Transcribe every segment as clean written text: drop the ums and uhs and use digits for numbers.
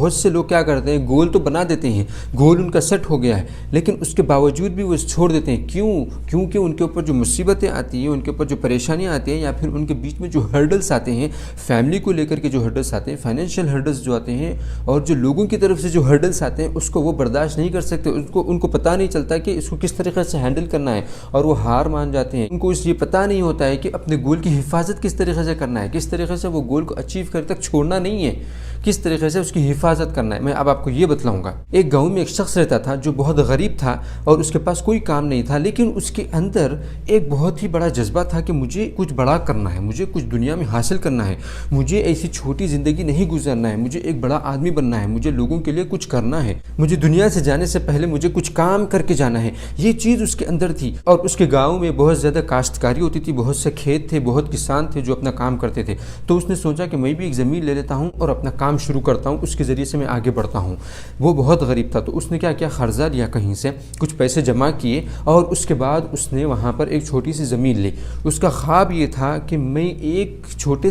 بہت سے لوگ کیا کرتے ہیں، گول تو بنا دیتے ہیں، گول ان کا سیٹ ہو گیا ہے، لیکن اس کے باوجود بھی وہ چھوڑ دیتے ہیں۔ کیونکہ ان کے اوپر جو مصیبتیں آتی ہیں، ان کے اوپر جو پریشانیاں آتی ہیں، یا پھر ان کے بیچ میں جو ہرڈلز آتے ہیں، فیملی کو لے کر کے جو ہرڈلز آتے ہیں، فائنینشیل ہرڈلز جو آتے ہیں، اور جو لوگوں کی طرف سے جو ہرڈلز آتے ہیں، اس کو وہ برداشت نہیں کر سکتے۔ ان کو پتہ نہیں چلتا کہ اس کو کس طریقے سے ہینڈل کرنا ہے، اور وہ ہار مان جاتے ہیں۔ ان کو اس یہ پتہ نہیں ہوتا ہے کہ اپنے گول کی حفاظت کس طریقے سے کرنا ہے، کس طریقے سے وہ گول کو اچیو کرنے تک چھوڑنا نہیں ہے، کس طریقے سے اس کی حفاظت کرنا ہے۔ میں اب آپ کو یہ بتلاؤں گا۔ ایک گاؤں میں ایک شخص رہتا تھا جو بہت غریب تھا، اور اس کے پاس کوئی کام نہیں تھا، لیکن اس کے اندر ایک بہت ہی بڑا جذبہ تھا کہ مجھے کچھ بڑا کرنا ہے، مجھے کچھ دنیا میں حاصل کرنا ہے، مجھے ایسی چھوٹی زندگی نہیں گزارنا ہے، مجھے ایک بڑا آدمی بننا ہے، مجھے لوگوں کے لیے کچھ کرنا ہے، مجھے دنیا سے جانے سے پہلے مجھے کچھ کام کر کے جانا ہے۔ یہ چیز اس کے اندر تھی، اور اس کے گاؤں میں بہت زیادہ کاشتکاری ہوتی تھی، بہت سے کھیت تھے، بہت کسان تھے جو اپنا کام کرتے تھے۔ تو اس نے سوچا کہ میں بھی ایک زمین لے لیتا ہوں اور اپنا کام شروع کرتا ہوں، اس کے ذریعے سے میں آگے بڑھتا ہوں۔ وہ بہت غریب تھا، تو اس نے کیا قرضہ لیا، کہیں سے کچھ پیسے جمع کیے، اور اس کے بعد اس نے وہاں پر ایک چھوٹی سی زمین لی۔ اس کا خواب یہ تھا کہ میں ایک چھوٹے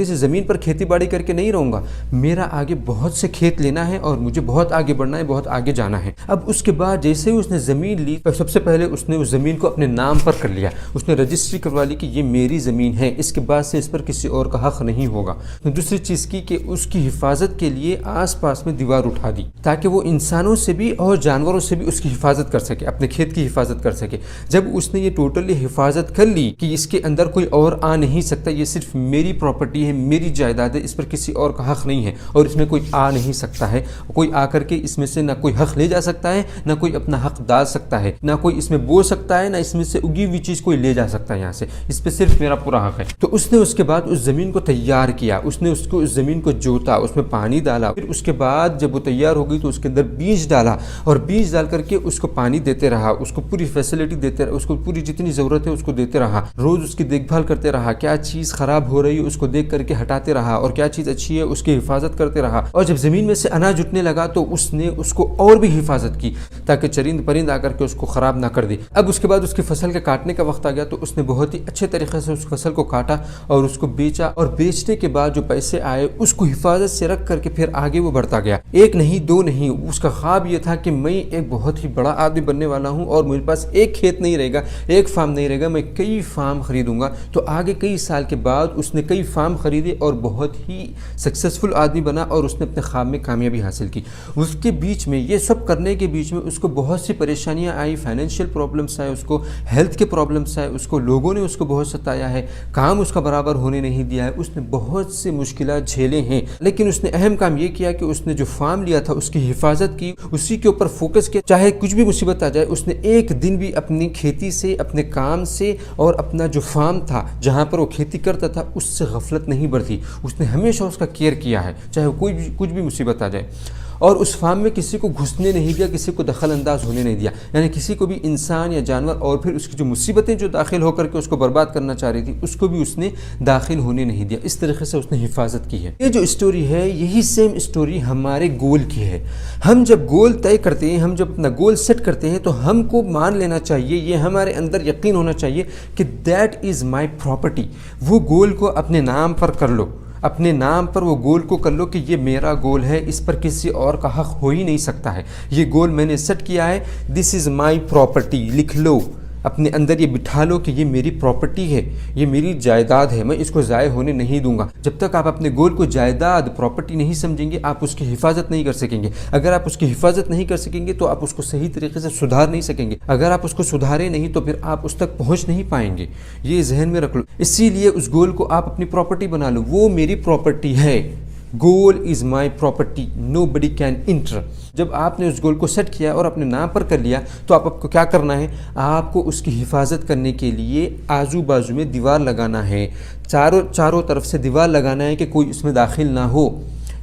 سے زمین پر کھیتی باڑی کر کے نہیں رہوں گا، میرا آگے بہت سے کھیت لینا ہے، اور مجھے بہت آگے بڑھنا ہے، بہت آگے جانا ہے۔ اب اس کے بعد جیسے ہی اس نے زمین لی، سب سے پہلے اس نے اس زمین کو اپنے نام پر کر لیا، اس نے رجسٹری کروا لی کہ یہ میری زمین ہے، اس کے بعد سے اس پر کسی اور کا حق نہیں ہوگا۔ دوسری چیز کی کہ اس کی حفاظت کے لیے آس پاس میں دیوار اٹھا دی، تاکہ وہ انسانوں سے بھی اور جانوروں سے بھی اس کی حفاظت کر سکے، اپنے کھیت کی حفاظت کر سکے۔ جب اس نے یہ ٹوٹلی حفاظت کر لی کہ اس کے اندر کوئی اور آ نہیں سکتا، یہ صرف میری پراپرٹی ہے، میری جائیداد ہے، اس پر کسی اور کا حق نہیں ہے، اور اس میں کوئی آ نہیں سکتا ہے، کوئی آ کر کے اس میں سے نہ کوئی حق لے جا سکتا ہے، نہ کوئی اپنا حق ڈال سکتا ہے، نہ کوئی اس میں بو سکتا ہے، نہ اس میں سے اگی ہوئی چیز کوئی لے جا سکتا ہے یہاں سے، اس پہ صرف میرا پورا حق ہے۔ تو اس نے اس کے بعد اس زمین کو تیار کیا، اس نے اس زمین کو جوتا، اس میں پانی ڈالا، پھر اس کے بعد جب وہ تیار ہو گئی تو اس کے اندر بیج ڈالا، اور بیج ڈال کر کے اس کو پانی دیتے رہا، اس کو پوری فیسلٹی دیتے رہا، اس کو پوری جتنی ضرورت ہے اس کو دیتے رہا، روز اس کی دیکھ بھال کرتے رہا، کیا چیز خراب ہو رہی ہے اس کو دیکھ کر کے ہٹاتے رہا، اور کیا چیز اچھی ہے اس کی حفاظت کرتے رہا۔ اور جب زمین میں سے اناج اٹھنے لگا تو اس نے اس کو اور بھی حفاظت کی، تاکہ چرند پرند آ کر کے اس کو خراب نہ کر دے۔ اب اس کے بعد اس کی فصل کے کاٹنے کا وقت آ گیا، تو اس نے بہت ہی اچھے طریقے سے اس فصل کو کاٹا اور اس کو بیچا، اور بیچنے کے بعد جو پیسے آئے اس کو حفاظت سے رکھ کر کے پھر آگے وہ بڑھتا گیا۔ ایک نہیں دو نہیں، اس کا خواب یہ تھا کہ میں ایک بہت ہی بڑا آدمی بننے والا ہوں، اور میرے پاس ایک کھیت نہیں رہے گا، ایک فارم نہیں رہے گا، میں کئی فارم خریدوں گا۔ تو آگے کئی سال کے بعد اس نے کئی فارم خریدے اور بہت ہی سکسیسفل آدمی بنا، اور اس نے اپنے خواب میں کامیابی حاصل کی۔ اس کے بیچ میں یہ سب کرنے کے بیچ میں اس کو بہت سی پریشانیاں آئی، فائنینشیل پرابلمس آئے، اس کو ہیلتھ کے پرابلمس آئے، اس کو لوگوں نے اس کو بہت ستایا ہے، کام اس کا برابر ہونے نہیں دیا ہے، اس نے بہت سے مشکلات جھیلے ہیں، لیکن اس نے اہم کام یہ کیا کہ اس نے جو فارم لیا تھا اس کی حفاظت کی، اسی کے اوپر فوکس کیا، چاہے کچھ بھی مصیبت آ جائے اس نے ایک دن بھی اپنی کھیتی سے، اپنے کام سے، اور اپنا جو فارم تھا جہاں پر وہ کھیتی کرتا تھا اس سے غفلت نہیں برتی، اس نے ہمیشہ اس کا کیئر کیا ہے، چاہے کچھ بھی مصیبت آ جائے۔ اور اس فارم میں کسی کو گھسنے نہیں دیا، کسی کو دخل انداز ہونے نہیں دیا، یعنی کسی کو بھی انسان یا جانور، اور پھر اس کی جو مصیبتیں جو داخل ہو کر کے اس کو برباد کرنا چاہ رہی تھی اس کو بھی اس نے داخل ہونے نہیں دیا۔ اس طریقے سے اس نے حفاظت کی ہے۔ یہ جو اسٹوری ہے یہی سیم اسٹوری ہمارے گول کی ہے۔ ہم جب گول طے کرتے ہیں، ہم جب اپنا گول سیٹ کرتے ہیں، تو ہم کو مان لینا چاہیے، یہ ہمارے اندر یقین ہونا چاہیے کہ دیٹ از مائی پراپرٹی۔ وہ گول کو اپنے نام پر کر لو، اپنے نام پر وہ گول کو کر لو کہ یہ میرا گول ہے، اس پر کسی اور کا حق ہو ہی نہیں سکتا ہے، یہ گول میں نے سیٹ کیا ہے، دس از مائی پراپرٹی۔ لکھ لو، اپنے اندر یہ بٹھا لو کہ یہ میری پراپرٹی ہے، یہ میری جائیداد ہے، میں اس کو ضائع ہونے نہیں دوں گا۔ جب تک آپ اپنے گول کو جائیداد، پراپرٹی نہیں سمجھیں گے، آپ اس کی حفاظت نہیں کر سکیں گے۔ اگر آپ اس کی حفاظت نہیں کر سکیں گے تو آپ اس کو صحیح طریقے سے سدھار نہیں سکیں گے۔ اگر آپ اس کو سدھارے نہیں تو پھر آپ اس تک پہنچ نہیں پائیں گے، یہ ذہن میں رکھ لو۔ اسی لیے اس گول کو آپ اپنی پراپرٹی بنا لو، وہ میری پراپرٹی ہے، goal is my property, nobody can enter. جب آپ نے اس گول کو سیٹ کیا اور اپنے نام پر کر لیا تو آپ کو کیا کرنا ہے، آپ کو اس کی حفاظت کرنے کے لیے آزو بازو میں دیوار لگانا ہے، چاروں طرف سے دیوار لگانا ہے کہ کوئی اس میں داخل نہ ہو۔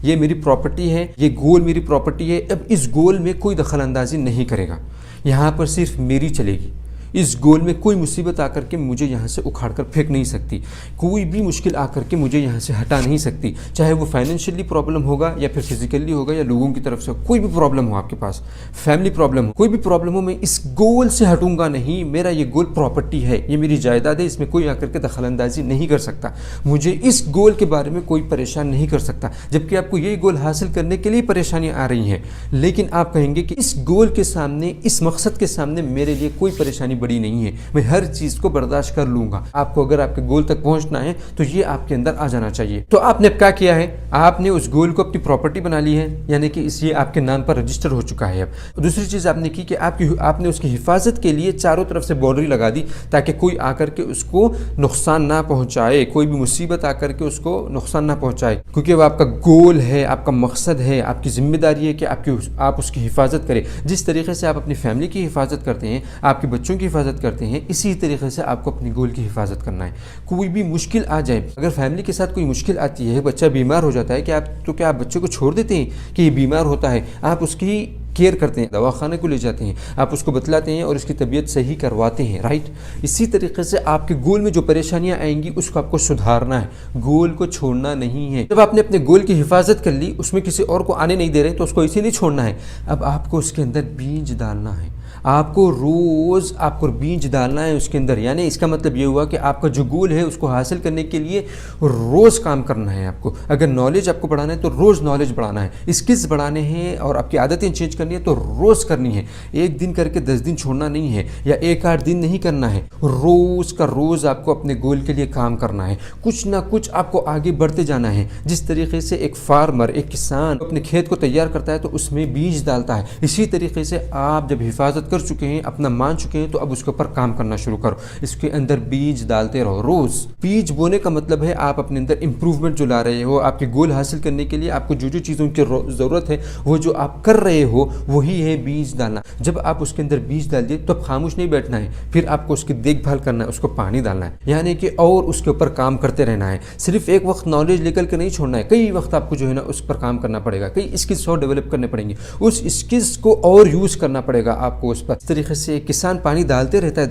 یہ میری پراپرٹی ہے، یہ گول میری پراپرٹی ہے، اب اس گول میں کوئی دخل اندازی نہیں کرے گا، یہاں پر صرف میری چلے گی، اس گول میں کوئی مصیبت آ کر کے مجھے یہاں سے اکھاڑ کر پھینک نہیں سکتی، کوئی بھی مشکل آ کر کے مجھے یہاں سے ہٹا نہیں سکتی، چاہے وہ فائنینشلی پرابلم ہوگا یا پھر فزیکلی ہوگا یا لوگوں کی طرف سے کوئی بھی پرابلم ہو، آپ کے پاس فیملی پرابلم ہو، کوئی بھی پرابلم ہو، میں اس گول سے ہٹوں گا نہیں۔ میرا یہ گول پراپرٹی ہے، یہ میری جائیداد ہے، اس میں کوئی آ کر کے دخل اندازی نہیں کر سکتا، مجھے اس گول کے بارے میں کوئی پریشان نہیں کر سکتا۔ جبکہ آپ کو یہ گول حاصل کرنے کے لیے پریشانیاں آ رہی ہیں، لیکن آپ کہیں گے کہ اس گول کے سامنے، اس مقصد کے سامنے میرے لیے کوئی پریشانی بڑی نہیں ہے، میں ہر چیز کو برداشت کر لوں گا۔ آپ کو اگر آپ کے گول تک پہنچنا ہے تو یہ آپ کے اندر آ جانا چاہیے۔ تو آپ نے اب کیا کیا ہے؟ آپ نے اس گول کو اپنی پراپرٹی بنا لی ہے، یعنی کہ اس یہ آپ کے نام پر رجسٹر ہو چکا ہے۔ اب دوسری چیز آپ نے کی کہ آپ نے اس کی حفاظت کے لیے چاروں طرف سے باؤنڈری لگا دی تاکہ کوئی آ کر کے اس کو نقصان نہ پہنچائے، کوئی بھی مصیبت آ کر کے اس کو نقصان نہ پہنچائے، کیونکہ وہ آپ کا گول ہے، آپ کا مقصد ہے، آپ کی ذمہ داری ہے کہ آپ اس کی حفاظت کریں۔ جس طریقے سے آپ اپنی فیملی کی حفاظت کرتے ہیں، آپ کے بچوں کی حفاظت کرتے ہیں، اسی طریقے سے آپ کو اپنی گول کی حفاظت کرنا ہے۔ کوئی بھی مشکل آ جائے، اگر فیملی کے ساتھ کوئی مشکل آتی ہے، بچہ بیمار ہو جاتا ہے، کیا آپ بچے کو چھوڑ دیتے ہیں کہ یہ بیمار ہوتا ہے؟ آپ اس کی کیئر کرتے ہیں، دواخانے کو لے جاتے ہیں، آپ اس کو بتلاتے ہیں اور اس کی طبیعت صحیح کرواتے ہیں، رائٹ؟ اسی طریقے سے آپ کے گول میں جو پریشانیاں آئیں گی اس کو آپ کو سدھارنا ہے، گول کو چھوڑنا نہیں ہے۔ جب آپ نے اپنے گول کی حفاظت کر لی، اس میں کسی اور کو آنے نہیں دے رہے تو اس کو اسی نہیں چھوڑنا ہے، اب آپ کو اس کے اندر بیج ڈالنا ہے، آپ کو روز بیج ڈالنا ہے اس کے اندر۔ یعنی اس کا مطلب یہ ہوا کہ آپ کا جو گول ہے اس کو حاصل کرنے کے لیے روز کام کرنا ہے آپ کو۔ اگر نالج آپ کو بڑھانا ہے تو روز نالج بڑھانا ہے، اسکلز بڑھانے ہیں اور آپ کی عادتیں چینج کرنی ہے تو روز کرنی ہے، ایک دن کر کے 10 دن چھوڑنا نہیں ہے یا 1-8 دن نہیں کرنا ہے، روز کا روز آپ کو اپنے گول کے لیے کام کرنا ہے، کچھ نہ کچھ آپ کو آگے بڑھتے جانا ہے۔ جس طریقے سے ایک فارمر، ایک کسان اپنے کھیت کو تیار کرتا ہے تو اس میں بیج ڈالتا ہے، اسی طریقے سے آپ جب حفاظت کر چکے ہیں، اپنا مان چکے ہیں، تو اب اس کے اوپر کام کرنا شروع کرو، اس کے اندر بیج ڈالتے رہو روز۔ بیج بونے کا مطلب ہے آپ اپنے اندر امپروومنٹ جو لا رہے ہو، آپ کے گول حاصل کرنے کے لیے آپ کو جو چیزوں کی ضرورت ہے وہ جو آپ کر رہے ہو وہی ہے بیج ڈالنا۔ جب آپ اس کے اندر بیج ڈال دیے تو اب خاموش نہیں بیٹھنا ہے، پھر آپ کو اس کی دیکھ بھال کرنا ہے، اس کو پانی ڈالنا ہے، یعنی کہ اور اس کے اوپر کام کرتے رہنا ہے۔ صرف ایک وقت نالج لے کر کے نہیں چھوڑنا ہے، کئی وقت آپ کو جو ہے نا اس پر کام کرنا پڑے گا، کئی اسکلس اور ڈیولپ کرنے پڑیں گے، اس اسکلس کو اور یوز کرنا پڑے گا آپ کو اس پر۔ اس طریقے سے کسان پانی ڈالتے رہتا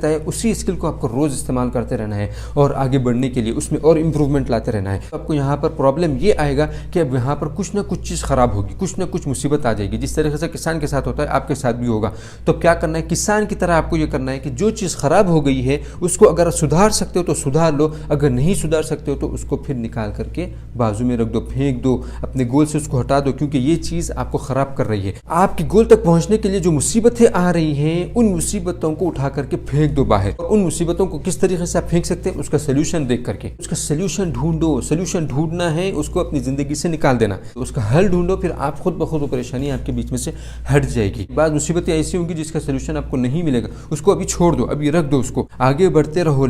ہے، اسی اسکل کو آپ کو روز استعمال کرتے رہنا ہے اور آگے بڑھنے کے لیے اس میں اور امپروومنٹ لاتے رہنا ہے۔ آپ کو یہاں پر پرابلم یہ آئے گا کہ اب یہاں پر کچھ نہ کچھ چیز خراب ہوگی، کچھ نہ کچھ مصیبت آ جائے گی، جس طریقے سے کسان کے ساتھ ہوتا ہے آپ کے ساتھ بھی ہوگا۔ تو کیا کرنا ہے؟ کسان کی طرح آپ کو یہ کرنا ہے کہ جو چیز خراب ہو گئی ہے اس کو اگر سدھار سکتے ہو تو سدھار لو، اگر نہیں سدھار سکتے ہو تو اس کو پھر نکال کر کے بازو میں رکھ دو، پھینک دو، اپنے گول سے اس کو ہٹا دو، کیونکہ یہ چیز آپ کو خراب کر رہی ہے۔ آپ کے گول تک پہنچنے کے لیے جو مصیبتیں آ رہی ہیں ان مصیبتوں کو اٹھا کر کے پھینک دو باہر، اور ان مصیبتوں کو کس طریقے سے آپ پھینک سکتے ہیں اس کا سولوشن دیکھ کر کے، اس کا سولوشن ڈھونڈو۔ سولوشن ڈھونڈنا ہے، اس کو اپنی زندگی سے نکال دینا، اس کا حل ڈھونڈو، پھر آپ خود بخود وہ پریشانی آپ کے بیچ میں سے ہٹ جائے گی۔ بعض مصیبتیں ایسی ہوں گی جس کا سولوشن آپ کو نہیں ملے گا، اس کو ابھی چھوڑ دو، ابھی رکھ دو اس کو، آگے بڑھتے رہو،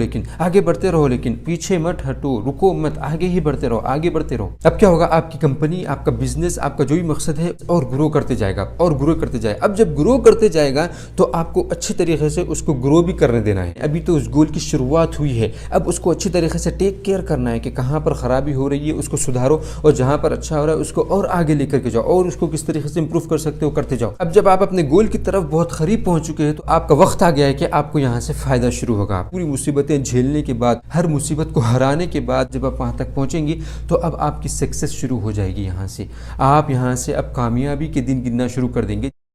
لیکن پیچھے مت ہٹو، رکو مت، آگے ہی بڑھتے رہو۔ اب کیا ہوگا؟ آپ کی کمپنی، آپ کا بزنس، آپ کا جو بھی مقصد ہے اور گرو کرتے جائے گا اور گرو کرتے جائے۔ اب جب گرو کرتے جائے گا تو آپ کو اچھے طریقے سے اس کو گرو بھی کرنے دینا ہے۔ ابھی تو اس گول کی شروعات ہوئی ہے، اب اس کو اچھی طریقے سے ٹیک کیئر کرنا ہے کہ کہاں پر خرابی ہو رہی ہے اس کو سدھارو، اور جہاں پر اچھا ہو رہا ہے اس کو اور آگے لے کر کے جاؤ، اور اس کو کس طریقے سے امپروو کر سکتے ہو کرتے جاؤ۔ اب جب آپ اپنے گول کی طرف بہت قریب پہنچ چکے ہیں تو آپ کا وقت آ گیا ہے کہ آپ کو یہاں سے فائدہ شروع ہوگا۔ پوری مصیبتیں جھیلنے کے بعد، ہر مصیبت کو ہرانے کے بعد جب آپ وہاں تک پہنچیں گی تو اب آپ کی سکسیس شروع ہو جائے گی۔ یہاں سے آپ اب کامیابی کے دن گننا شروع کر دیں گے۔